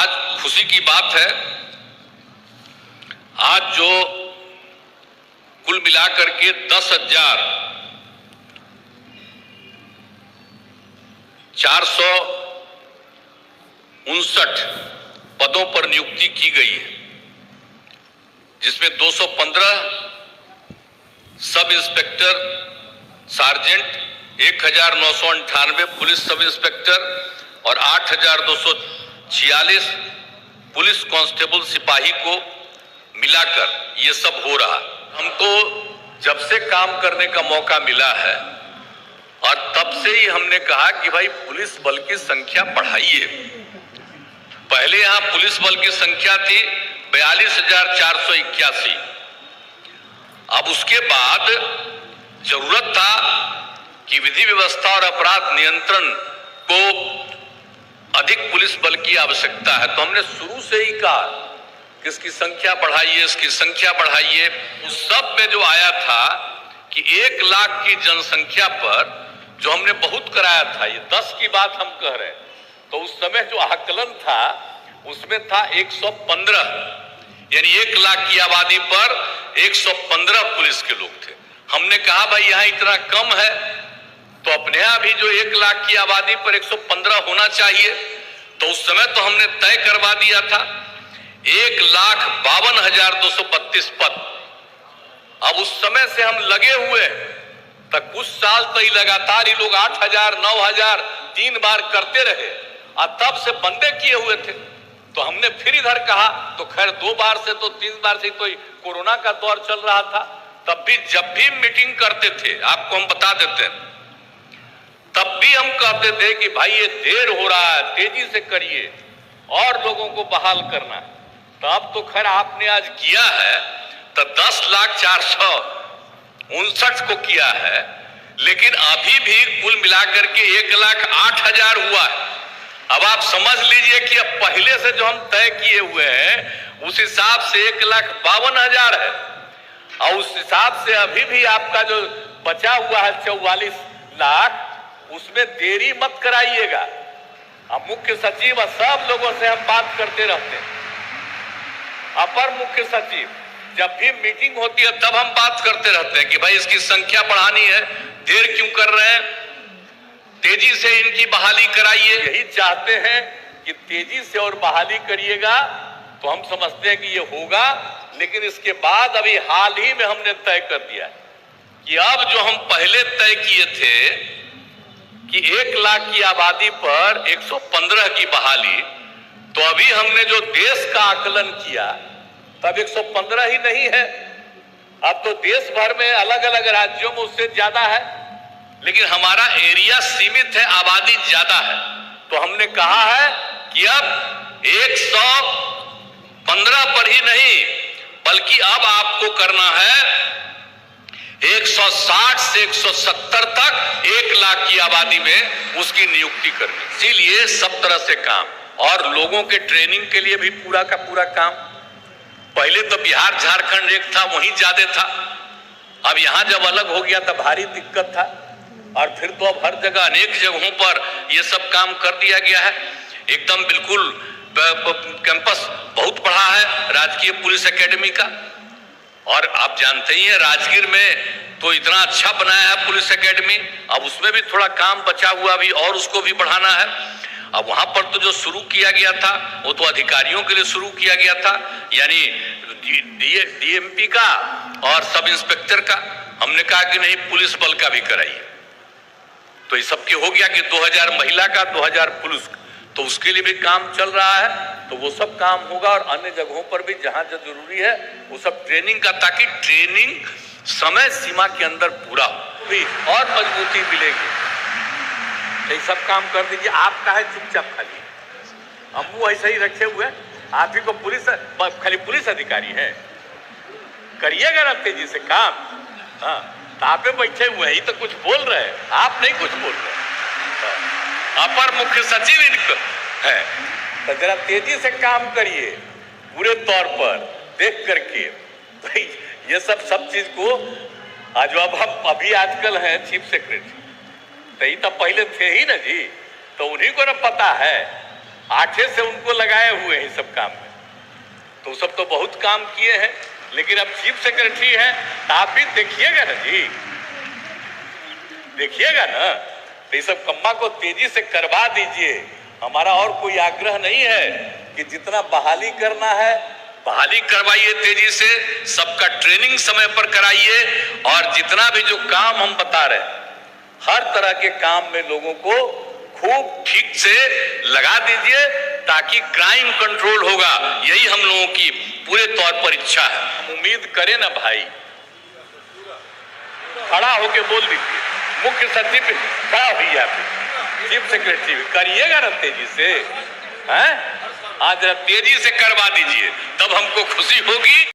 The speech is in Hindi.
आज खुशी की बात है, आज जो कुल मिलाकर के 10,459 पदों पर नियुक्ति की गई है, जिसमें 215 sub inspector sergeant, 1998 police sub inspector और 8,246 पुलिस कांस्टेबल सिपाही को मिलाकर ये सब हो रहा। हमको जब से काम करने का मौका मिला है और तब से ही हमने कहा कि भाई पुलिस बल की संख्या बढ़ाइए। पहले यहां पुलिस बल की संख्या थी 42,481। अब उसके बाद जरूरत था कि विधि व्यवस्था और अपराध नियंत्रण को अधिक पुलिस बल की आवश्यकता है, तो हमने शुरू से ही कहा कि इसकी संख्या बढ़ाइए, इसकी संख्या बढ़ाइए। उस सब में जो आया था कि 1 लाख की जनसंख्या पर जो हमने बहुत कराया था, ये 10 की बात हम कह रहे हैं, तो उस समय जो आकलन था उसमें था 115, यानी 1 लाख की आबादी पर 115 पुलिस के लोग थे। हमने कहा भाई यहाँ इतना कम है तो अपने यहाँ भी जो 1 लाख की आबादी पर 115 होना चाहिए। तो उस समय तो हमने तय करवा दिया था 1,52,232 पद। अब उस समय से हम लगे हुए तक कुछ साल तो ही लगातार ही लोग 8,000, 9,000 3 बार करते रहे और तब से बंदे किए हुए थे। तो हमने फिर इधर कहा, तो खैर 2 बार से तो 3 बार से तो कोरोना का दौर चल रहा था, तब भी जब भी मीटिंग करते थे आपको हम बता देते हैं, तब भी हम कहते थे कि भाई ये देर हो रहा है, तेजी से करिए और लोगों को बहाल करना है। तो अब तो खैर आपने आज किया है तो 10,459 को किया है, लेकिन अभी भी कुल मिलाकर के 1,08,000 हुआ है। अब आप समझ लीजिए कि अब पहले से जो हम तय किए हुए हैं उस हिसाब से 1,52,000 है और उस हिसाब से अभी भी आपका जो बचा हुआ है 44 लाख, उसमें देरी मत कराइएगा। अब मुख्य सचिव और सब लोगों से हम बात करते रहते हैं, अपर मुख्य सचिव जब भी मीटिंग होती है तब हम बात करते रहते हैं कि भाई इसकी संख्या बढ़ानी है, देर क्यों कर रहे हैं, तेजी से इनकी बहाली कराइए। यही चाहते हैं कि तेजी से और बहाली करिएगा तो हम समझते हैं कि ये होगा। लेकिन इसके बाद अभी हाल ही में हमने तय कर दिया कि अब जो हम पहले तय किए थे कि 1 लाख की आबादी पर 115 की बहाली, तो अभी हमने जो देश का आकलन किया तब 115 ही नहीं है, अब तो देश भर में अलग अलग राज्यों में उससे ज्यादा है, लेकिन हमारा एरिया सीमित है, आबादी ज्यादा है। तो हमने कहा है कि अब 115 पर ही नहीं बल्कि अब आपको करना है 160 से 170 तक 1 लाख की आबादी में उसकी नियुक्ति करनी। इसीलिए सब तरह से काम और लोगों के ट्रेनिंग के लिए भी पूरा का पूरा काम। पहले तो बिहार झारखंड एक था, वहीं ज्यादा था, अब यहां जब अलग हो गया तब भारी दिक्कत था और फिर तो अब हर जगह अनेक जगहों पर यह सब काम कर दिया गया है। एकदम बिल्कुल कैंपस बहुत बड़ा है राजकीय पुलिस एकेडमी का, और आप जानते ही हैं राजगीर में तो इतना अच्छा बनाया है पुलिस एकेडमी। अब उसमें भी थोड़ा काम बचा हुआ भी और उसको भी बढ़ाना है। अब वहां पर तो जो शुरू किया गया था वो तो अधिकारियों के लिए शुरू किया गया था, यानी डीएमपी का और सब इंस्पेक्टर का। हमने कहा कि नहीं, पुलिस बल का भी कराइए। तो ये सबके हो गया कि 2,000 महिला का, 2,000 पुलिस का, तो उसके लिए भी काम चल रहा है। तो वो सब काम होगा और अन्य जगहों पर भी जहां जो जरूरी है वो सब ट्रेनिंग का, ताकि ट्रेनिंग समय सीमा के अंदर पूरा हो और मजबूती मिलेगी। तो ये सब काम कर दीजिए। आप काहे चुपचाप खाली, हम वो ऐसे ही रखे हुए, आप ही को पुलिस खाली पुलिस अधिकारी है, करिएगा ना तेजी से काम। हाँ, तो आप बैठे हुए हैं, तो कुछ बोल रहे हैं, आप नहीं कुछ बोल रहे। अपर मुख्य सचिव इनको है, तो जरा तेजी से काम करिए पूरे तौर पर देख करके। भाई ये सब चीज को आज अब हम अभी आजकल है चीफ सेक्रेटरी, तो ये तो पहले थे ही ना जी, तो उन्हीं को ना पता है 8 से उनको लगाए हुए हैं सब काम में, तो सब तो बहुत काम किए हैं। लेकिन अब चीफ सेक्रेटरी है, तो आप भी देखिएगा ना जी, देखिएगा ना, तो ये सब कम्मा को तेजी से करवा दीजिए। हमारा और कोई आग्रह नहीं है कि जितना बहाली करना है बहाली करवाइए तेजी से, सबका ट्रेनिंग समय पर कराइए, और जितना भी जो काम हम बता रहे हैं हर तरह के काम में लोगों को खूब ठीक से लगा दीजिए, ताकि क्राइम कंट्रोल होगा। यही हम लोगों की पूरे तौर पर इच्छा है। हम उम्मीद करें ना भाई, खड़ा होके बोल दीजिए, मुख्य सचिव खड़ा होइए, आप चीफ सेक्रेटरी करिएगा ना तेजी से, हैं? आज तेजी से करवा दीजिए, तब हमको खुशी होगी।